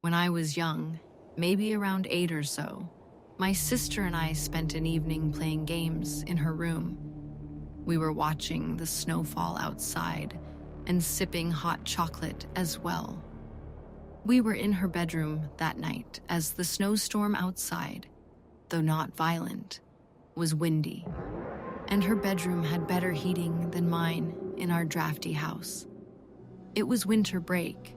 When I was young, maybe around 8 or so, my sister and I spent an evening playing games in her room. We were watching the snowfall outside and sipping hot chocolate as well. We were in her bedroom that night as the snowstorm outside, though not violent, was windy, and her bedroom had better heating than mine in our drafty house. It was winter break,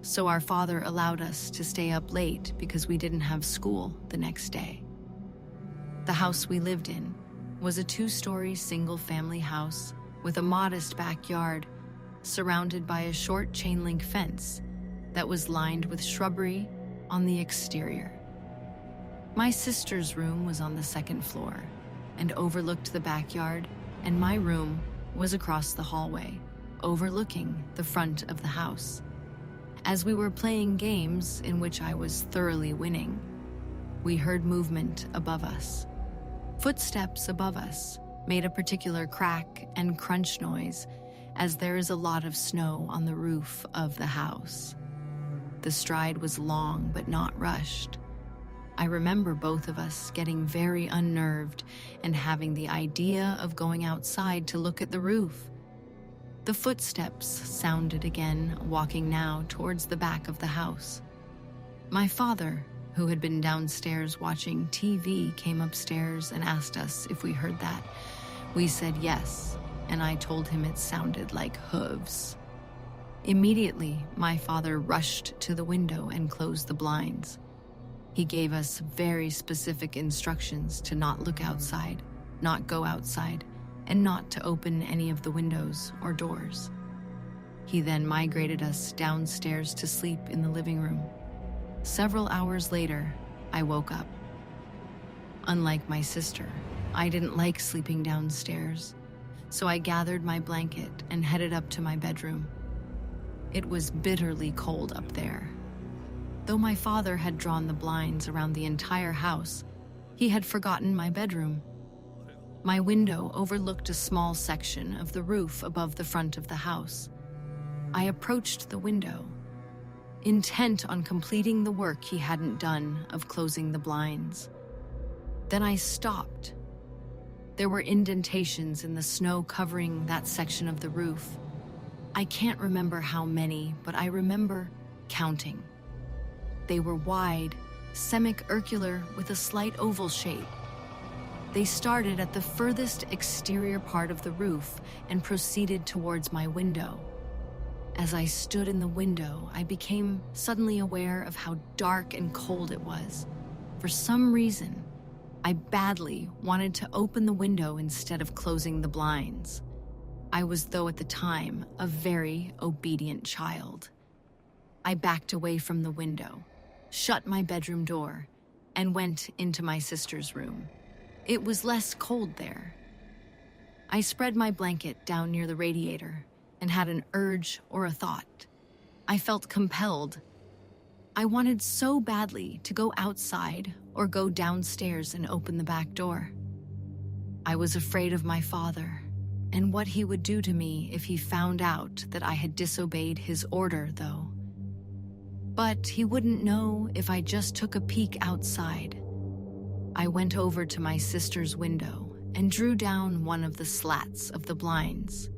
so our father allowed us to stay up late because we didn't have school the next day. The house we lived in was a 2-story single-family house with a modest backyard surrounded by a short chain-link fence that was lined with shrubbery on the exterior. My sister's room was on the 2nd floor and overlooked the backyard, and my room was across the hallway, overlooking the front of the house. As we were playing games in which I was thoroughly winning, we heard movement above us. Footsteps above us made a particular crack and crunch noise, as there is a lot of snow on the roof of the house. The stride was long but not rushed. I remember both of us getting very unnerved and having the idea of going outside to look at the roof. The footsteps sounded again, walking now towards the back of the house. My father, who had been downstairs watching TV, came upstairs and asked us if we heard that. We said yes, and I told him it sounded like hooves. Immediately, my father rushed to the window and closed the blinds. He gave us very specific instructions to not look outside, not go outside, and not to open any of the windows or doors. He then migrated us downstairs to sleep in the living room. Several hours later, I woke up. Unlike my sister, I didn't like sleeping downstairs, so I gathered my blanket and headed up to my bedroom. It was bitterly cold up there. Though my father had drawn the blinds around the entire house, he had forgotten my bedroom. My window overlooked a small section of the roof above the front of the house. I approached the window, intent on completing the work he hadn't done of closing the blinds. Then I stopped. There were indentations in the snow covering that section of the roof. I can't remember how many, but I remember counting. They were wide, semicircular with a slight oval shape. They started at the furthest exterior part of the roof and proceeded towards my window. As I stood in the window, I became suddenly aware of how dark and cold it was. For some reason, I badly wanted to open the window instead of closing the blinds. I was, though at the time, a very obedient child. I backed away from the window, shut my bedroom door, and went into my sister's room. It was less cold there. I spread my blanket down near the radiator and had an urge or a thought. I felt compelled. I wanted so badly to go outside or go downstairs and open the back door. I was afraid of my father and what he would do to me if he found out that I had disobeyed his order, though. But he wouldn't know if I just took a peek outside. I went over to my sister's window and drew down one of the slats of the blinds.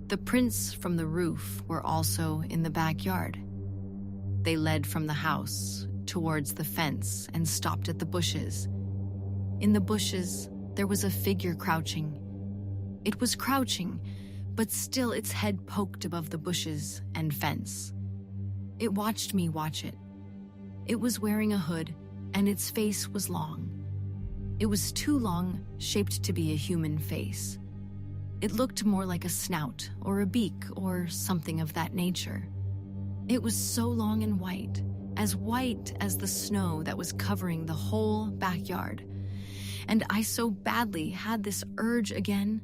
The prints from the roof were also in the backyard. They led from the house towards the fence and stopped at the bushes. In the bushes, there was a figure crouching. It was crouching, but still its head poked above the bushes and fence. It watched me watch it. It was wearing a hood, and its face was long. It was too long, shaped to be a human face. It looked more like a snout or a beak or something of that nature. It was so long and white as the snow that was covering the whole backyard. And I so badly had this urge again,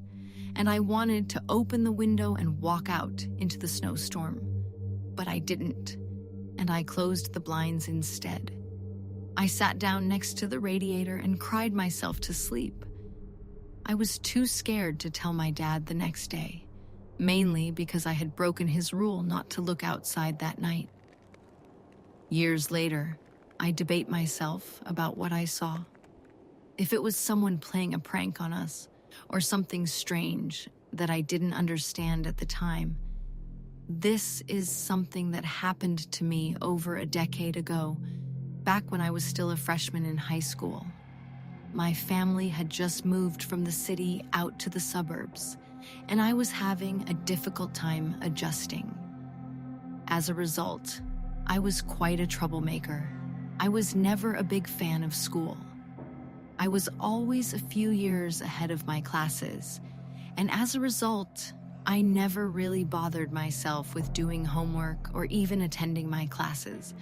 and I wanted to open the window and walk out into the snowstorm. But I didn't, and I closed the blinds instead. I sat down next to the radiator and cried myself to sleep. I was too scared to tell my dad the next day, mainly because I had broken his rule not to look outside that night. Years later, I debate myself about what I saw. If it was someone playing a prank on us, or something strange that I didn't understand at the time. This is something that happened to me over a decade ago, back when I was still a freshman in high school. My family had just moved from the city out to the suburbs, and I was having a difficult time adjusting. As a result, I was quite a troublemaker. I was never a big fan of school. I was always a few years ahead of my classes, and as a result, I never really bothered myself with doing homework or even attending my classes.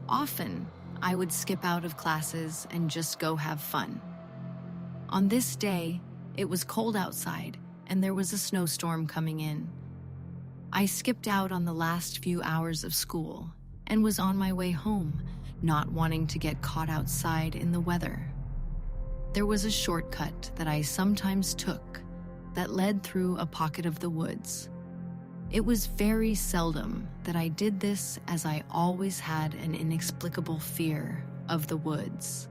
Often, I would skip out of classes and just go have fun. On this day, it was cold outside, and there was a snowstorm coming in. I skipped out on the last few hours of school and was on my way home, not wanting to get caught outside in the weather. There was a shortcut that I sometimes took that led through a pocket of the woods. It was very seldom that I did this, as I always had an inexplicable fear of the woods.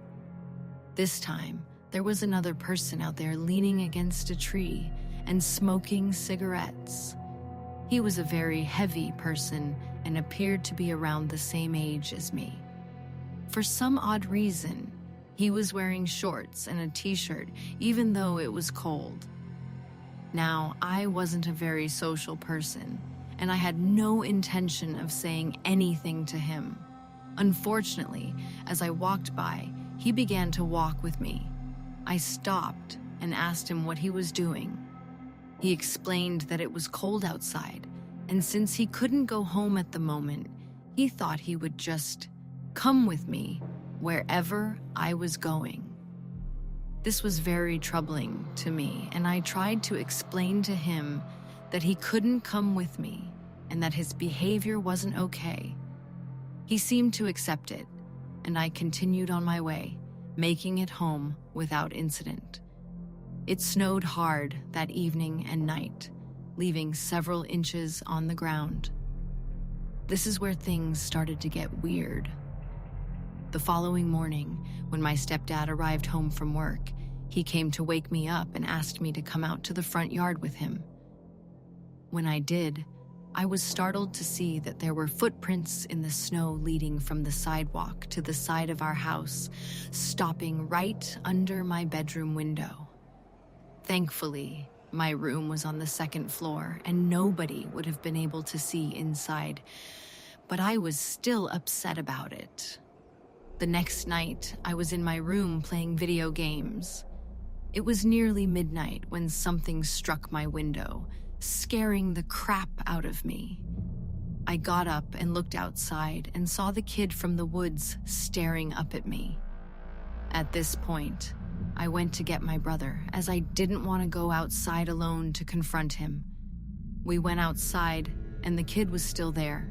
This time, there was another person out there leaning against a tree and smoking cigarettes. He was a very heavy person and appeared to be around the same age as me. For some odd reason, he was wearing shorts and a t-shirt, even though it was cold. Now, I wasn't a very social person, and I had no intention of saying anything to him. Unfortunately, as I walked by, he began to walk with me. I stopped and asked him what he was doing. He explained that it was cold outside, and since he couldn't go home at the moment, he thought he would just come with me wherever I was going. This was very troubling to me, and I tried to explain to him that he couldn't come with me and that his behavior wasn't okay. He seemed to accept it, and I continued on my way, making it home without incident. It snowed hard that evening and night, leaving several inches on the ground. This is where things started to get weird. The following morning, when my stepdad arrived home from work, he came to wake me up and asked me to come out to the front yard with him. When I did, I was startled to see that there were footprints in the snow leading from the sidewalk to the side of our house, stopping right under my bedroom window. Thankfully, my room was on the second floor and nobody would have been able to see inside, but I was still upset about it. The next night, I was in my room playing video games. It was nearly midnight when something struck my window, scaring the crap out of me. I got up and looked outside and saw the kid from the woods staring up at me. At this point, I went to get my brother, as I didn't want to go outside alone to confront him. We went outside, and the kid was still there.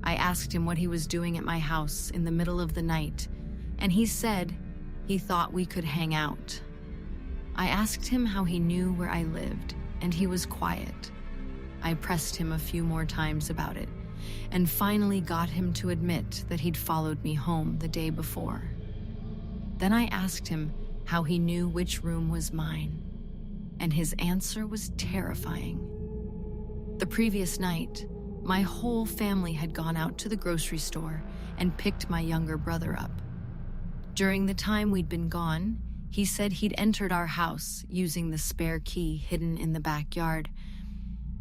I asked him what he was doing at my house in the middle of the night, and he said he thought we could hang out. I asked him how he knew where I lived, and he was quiet. I pressed him a few more times about it, and finally got him to admit that he'd followed me home the day before. Then I asked him how he knew which room was mine, and his answer was terrifying. The previous night, my whole family had gone out to the grocery store and picked my younger brother up. During the time we'd been gone, he said he'd entered our house using the spare key hidden in the backyard.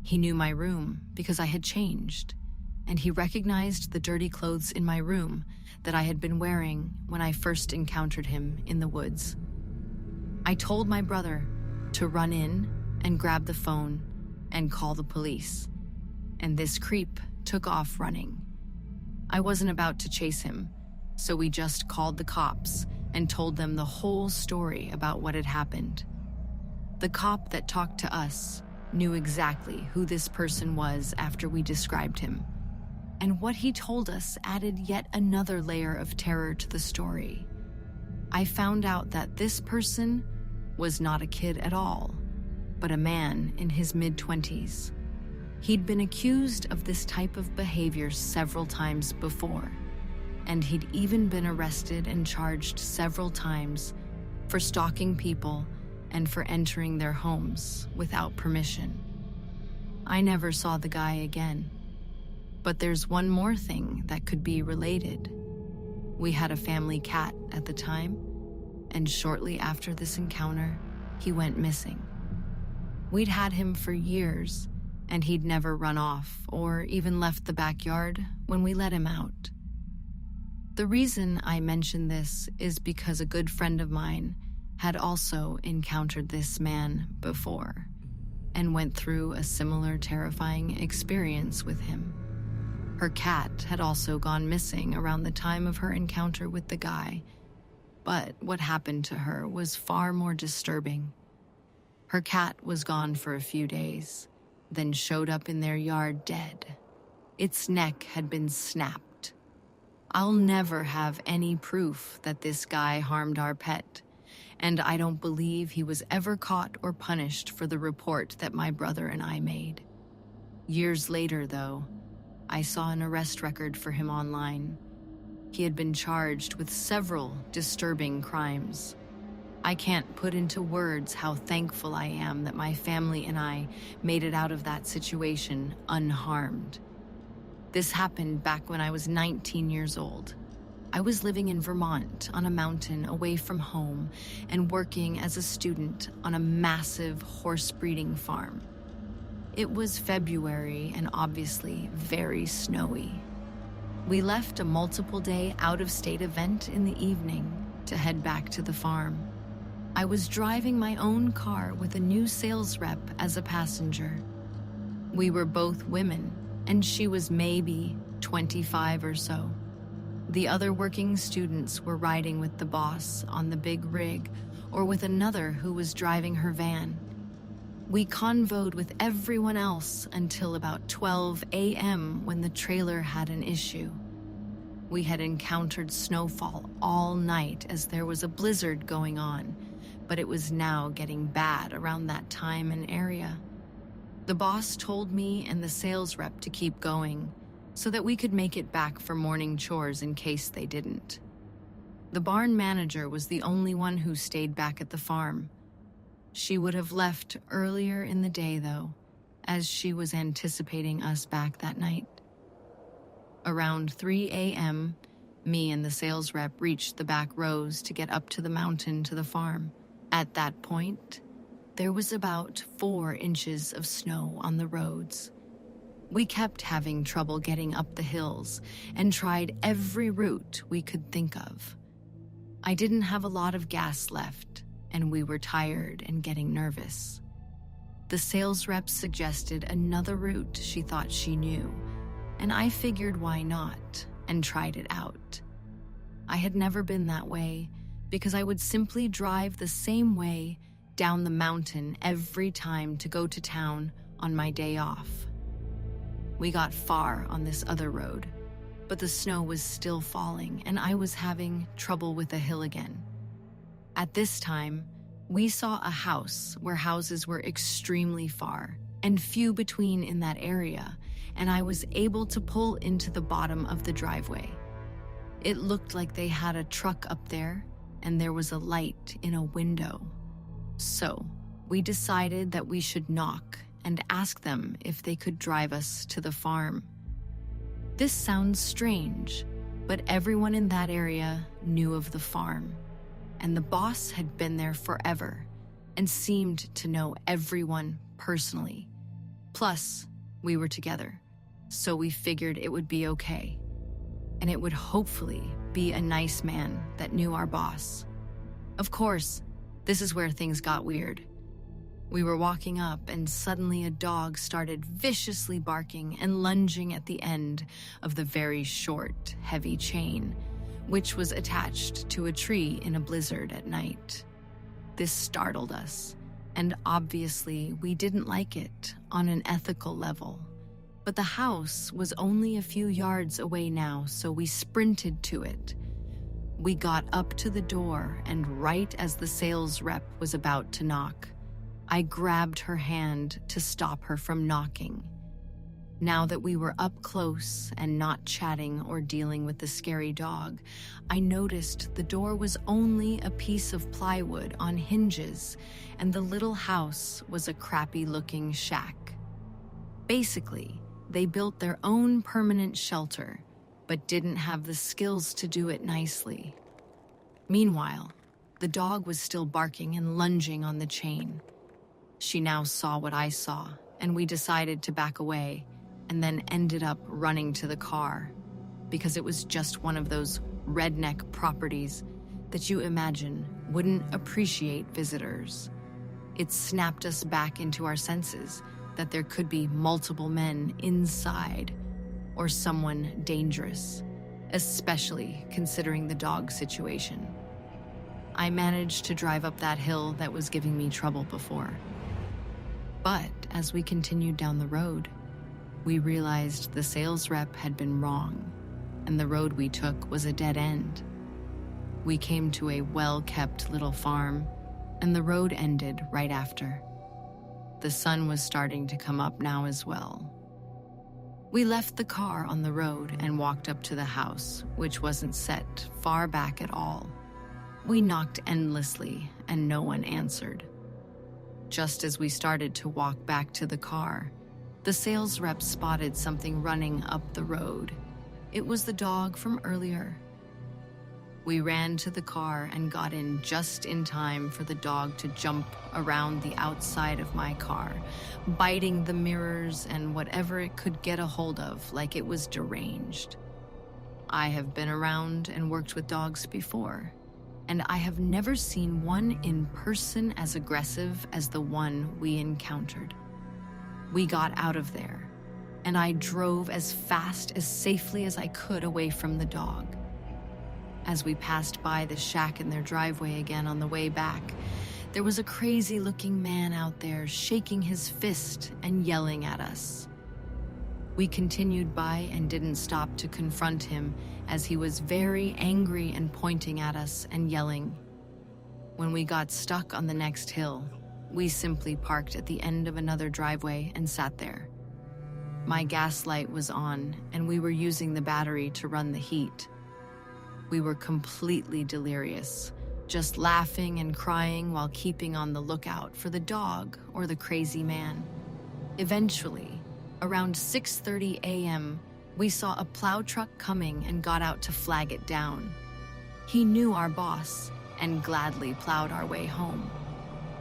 He knew my room because I had changed, and he recognized the dirty clothes in my room that I had been wearing when I first encountered him in the woods. I told my brother to run in and grab the phone and call the police, and this creep took off running. I wasn't about to chase him, so we just called the cops and told them the whole story about what had happened. The cop that talked to us knew exactly who this person was after we described him, and what he told us added yet another layer of terror to the story. I found out that this person was not a kid at all, but a man in his mid-20s. He'd been accused of this type of behavior several times before, and he'd even been arrested and charged several times for stalking people and for entering their homes without permission. I never saw the guy again. But there's one more thing that could be related. We had a family cat at the time, and shortly after this encounter, he went missing. We'd had him for years, and he'd never run off or even left the backyard when we let him out. The reason I mention this is because a good friend of mine had also encountered this man before and went through a similar terrifying experience with him. Her cat had also gone missing around the time of her encounter with the guy, but what happened to her was far more disturbing. Her cat was gone for a few days, then showed up in their yard dead. Its neck had been snapped. I'll never have any proof that this guy harmed our pet, and I don't believe he was ever caught or punished for the report that my brother and I made. Years later, though, I saw an arrest record for him online. He had been charged with several disturbing crimes. I can't put into words how thankful I am that my family and I made it out of that situation unharmed. This happened back when I was 19 years old. I was living in Vermont on a mountain away from home and working as a student on a massive horse breeding farm. It was February and obviously very snowy. We left a multiple-day out-of-state event in the evening to head back to the farm. I was driving my own car with a new sales rep as a passenger. We were both women, and she was maybe 25 or so. The other working students were riding with the boss on the big rig or with another who was driving her van. We convoyed with everyone else until about 12 a.m. when the trailer had an issue. We had encountered snowfall all night as there was a blizzard going on, but it was now getting bad around that time and area. The boss told me and the sales rep to keep going so that we could make it back for morning chores in case they didn't. The barn manager was the only one who stayed back at the farm. She would have left earlier in the day, though, as she was anticipating us back that night. Around 3 a.m., me and the sales rep reached the back rows to get up to the mountain to the farm. At that point, there was about 4 inches of snow on the roads. We kept having trouble getting up the hills and tried every route we could think of. I didn't have a lot of gas left, and we were tired and getting nervous. The sales rep suggested another route she thought she knew, and I figured why not, and tried it out. I had never been that way because I would simply drive the same way down the mountain every time to go to town on my day off. We got far on this other road, but the snow was still falling and I was having trouble with the hill again. At this time, we saw a house where houses were extremely far and few between in that area, and I was able to pull into the bottom of the driveway. It looked like they had a truck up there, and there was a light in a window. So, we decided that we should knock and ask them if they could drive us to the farm. This sounds strange, but everyone in that area knew of the farm, and the boss had been there forever and seemed to know everyone personally. Plus, we were together, so we figured it would be okay, and it would hopefully be a nice man that knew our boss. Of course, this is where things got weird. We were walking up and suddenly a dog started viciously barking and lunging at the end of the very short, heavy chain, which was attached to a tree in a blizzard at night. This startled us, and obviously we didn't like it on an ethical level. But the house was only a few yards away now, so we sprinted to it. We got up to the door, and right as the sales rep was about to knock, I grabbed her hand to stop her from knocking. Now that we were up close and not chatting or dealing with the scary dog, I noticed the door was only a piece of plywood on hinges, and the little house was a crappy-looking shack. Basically, they built their own permanent shelter, but didn't have the skills to do it nicely. Meanwhile, the dog was still barking and lunging on the chain. She now saw what I saw, and we decided to back away, and then ended up running to the car, because it was just one of those redneck properties that you imagine wouldn't appreciate visitors. It snapped us back into our senses that there could be multiple men inside, or someone dangerous, especially considering the dog situation. I managed to drive up that hill that was giving me trouble before. But as we continued down the road, we realized the sales rep had been wrong, and the road we took was a dead end. We came to a well-kept little farm, and the road ended right after. The sun was starting to come up now as well. We left the car on the road and walked up to the house, which wasn't set far back at all. We knocked endlessly, and no one answered. Just as we started to walk back to the car, the sales rep spotted something running up the road. It was the dog from earlier. We ran to the car and got in just in time for the dog to jump around the outside of my car, biting the mirrors and whatever it could get a hold of like it was deranged. I have been around and worked with dogs before, and I have never seen one in person as aggressive as the one we encountered. We got out of there, and I drove as fast as safely as I could away from the dog. As we passed by the shack in their driveway again on the way back, there was a crazy-looking man out there shaking his fist and yelling at us. We continued by and didn't stop to confront him, as he was very angry and pointing at us and yelling. When we got stuck on the next hill, we simply parked at the end of another driveway and sat there. My gas light was on, and we were using the battery to run the heat. We were completely delirious, just laughing and crying while keeping on the lookout for the dog or the crazy man. Eventually, around 6:30 a.m., we saw a plow truck coming and got out to flag it down. He knew our boss and gladly plowed our way home.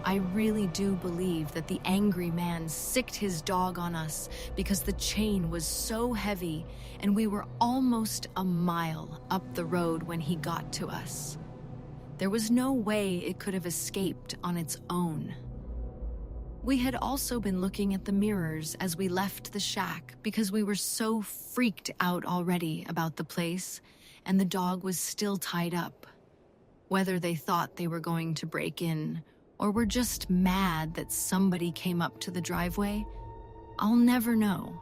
I really do believe that the angry man sicked his dog on us because the chain was so heavy and we were almost a mile up the road when he got to us. There was no way it could have escaped on its own. We had also been looking at the mirrors as we left the shack because we were so freaked out already about the place, and the dog was still tied up. Whether they thought they were going to break in or were just mad that somebody came up to the driveway, I'll never know.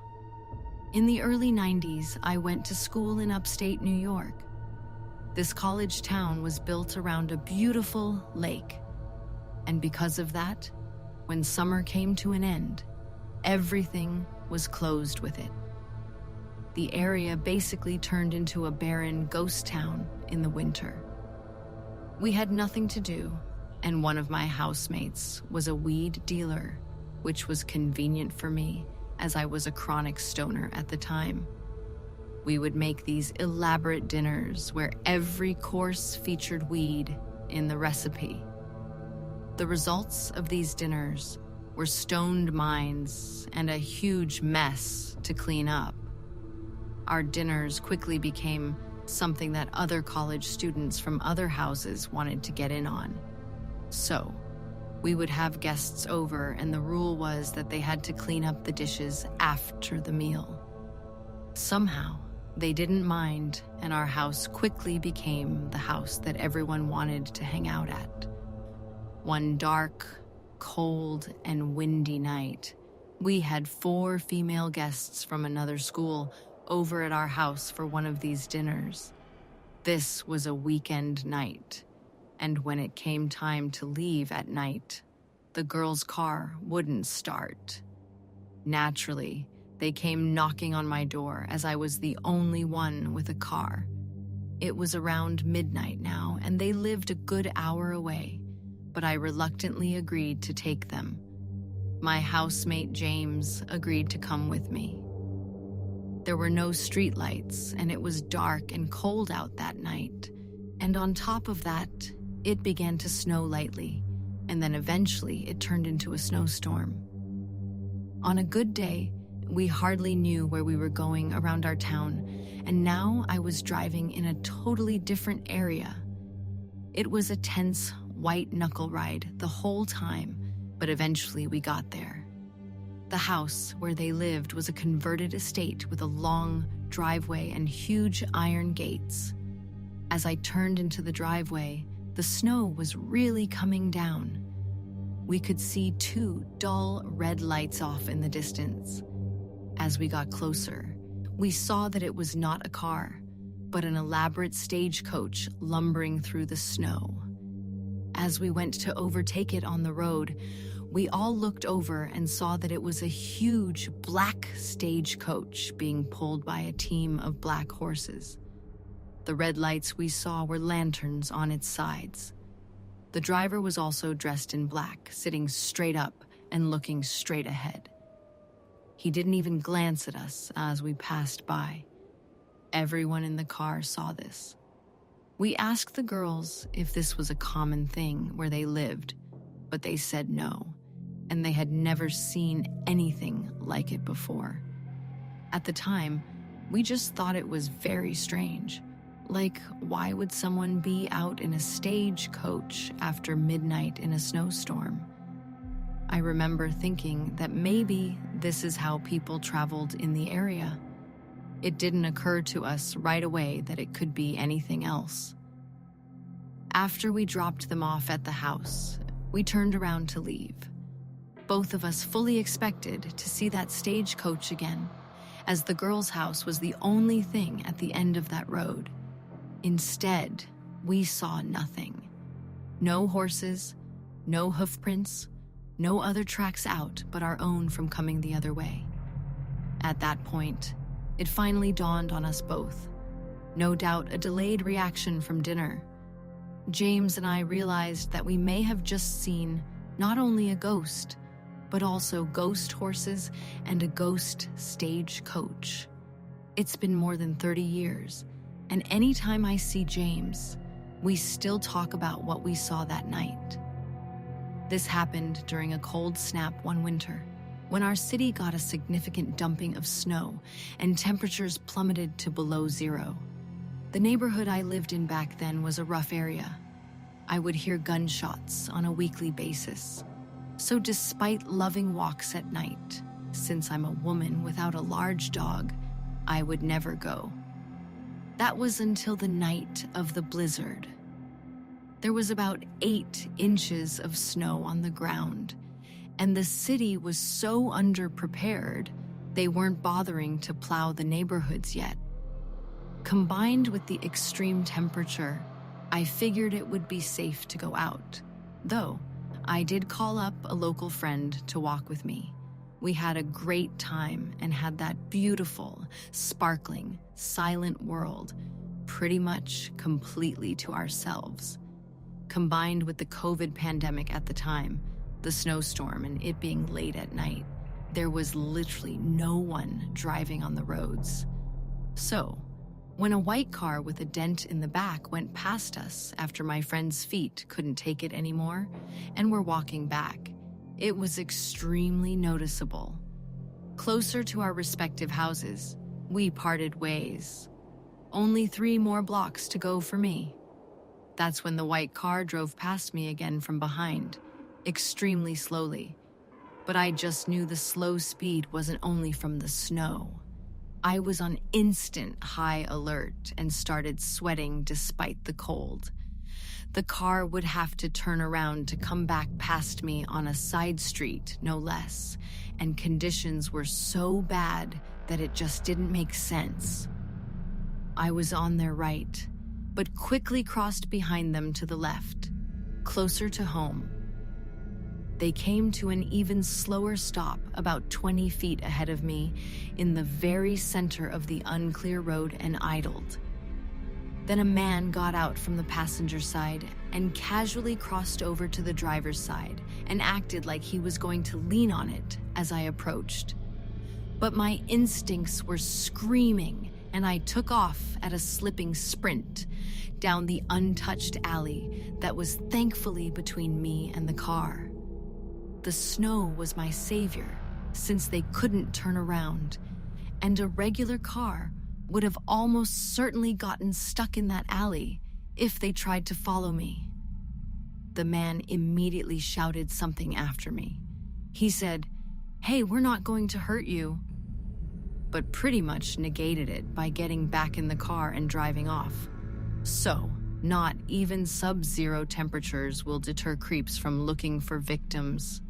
In the early 90s, I went to school in upstate New York. This college town was built around a beautiful lake, and because of that, when summer came to an end, everything was closed with it. The area basically turned into a barren ghost town in the winter. We had nothing to do, and one of my housemates was a weed dealer, which was convenient for me as I was a chronic stoner at the time. We would make these elaborate dinners where every course featured weed in the recipe. The results of these dinners were stoned minds and a huge mess to clean up. Our dinners quickly became something that other college students from other houses wanted to get in on. So, we would have guests over, and the rule was that they had to clean up the dishes after the meal. Somehow, they didn't mind, and our house quickly became the house that everyone wanted to hang out at. One dark, cold, and windy night, we had 4 female guests from another school over at our house for one of these dinners. This was a weekend night, and when it came time to leave at night, the girls' car wouldn't start. Naturally, They came knocking on my door as I was the only one with a car. It was around midnight now, and they lived a good hour away, but I reluctantly agreed to take them. My housemate James agreed to come with me. There were no streetlights, and it was dark and cold out that night. And on top of that, it began to snow lightly, and then eventually it turned into a snowstorm. On a good day, we hardly knew where we were going around our town, and now I was driving in a totally different area. It was a tense, white-knuckle ride the whole time, but eventually we got there. The house where they lived was a converted estate with a long driveway and huge iron gates. As I turned into the driveway, the snow was really coming down. We could see two dull red lights off in the distance. As we got closer, we saw that it was not a car, but an elaborate stagecoach lumbering through the snow. As we went to overtake it on the road, we all looked over and saw that it was a huge black stagecoach being pulled by a team of black horses. The red lights we saw were lanterns on its sides. The driver was also dressed in black, sitting straight up and looking straight ahead. He didn't even glance at us as we passed by. Everyone in the car saw this. We asked the girls if this was a common thing where they lived, but they said no, and they had never seen anything like it before. At the time, we just thought it was very strange. Like, why would someone be out in a stagecoach after midnight in a snowstorm? I remember thinking that maybe this is how people traveled in the area. It didn't occur to us right away that it could be anything else. After we dropped them off at the house, we turned around to leave. Both of us fully expected to see that stagecoach again, as the girls' house was the only thing at the end of that road. Instead, we saw nothing. No horses, no hoofprints, no other tracks out but our own from coming the other way. At that point, it finally dawned on us both. No doubt a delayed reaction from dinner. James and I realized that we may have just seen not only a ghost, but also ghost horses and a ghost stagecoach. It's been more than 30 years, and anytime I see James, we still talk about what we saw that night. This happened during a cold snap one winter, when our city got a significant dumping of snow and temperatures plummeted to below zero. The neighborhood I lived in back then was a rough area. I would hear gunshots on a weekly basis. So despite loving walks at night, since I'm a woman without a large dog, I would never go. That was until the night of the blizzard. There was about 8 inches of snow on the ground, and the city was so underprepared, they weren't bothering to plow the neighborhoods yet. Combined with the extreme temperature, I figured it would be safe to go out, though I did call up a local friend to walk with me. We had a great time and had that beautiful, sparkling, silent world pretty much completely to ourselves. Combined with the COVID pandemic at the time, the snowstorm and it being late at night, there was literally no one driving on the roads. So, when a white car with a dent in the back went past us after my friend's feet couldn't take it anymore and were walking back, it was extremely noticeable. Closer to our respective houses, we parted ways. Only 3 more blocks to go for me. That's when the white car drove past me again from behind, extremely slowly. But I just knew the slow speed wasn't only from the snow. I was on instant high alert and started sweating despite the cold. The car would have to turn around to come back past me on a side street, no less, and conditions were so bad that it just didn't make sense. I was on their right, but quickly crossed behind them to the left, closer to home. They came to an even slower stop about 20 feet ahead of me in the very center of the unclear road and idled. Then a man got out from the passenger side and casually crossed over to the driver's side and acted like he was going to lean on it as I approached. But my instincts were screaming, and I took off at a slipping sprint down the untouched alley that was thankfully between me and the car. The snow was my savior, since they couldn't turn around, and a regular car would have almost certainly gotten stuck in that alley if they tried to follow me. The man immediately shouted something after me. He said, "Hey, we're not going to hurt you," but pretty much negated it by getting back in the car and driving off. So, not even sub-zero temperatures will deter creeps from looking for victims.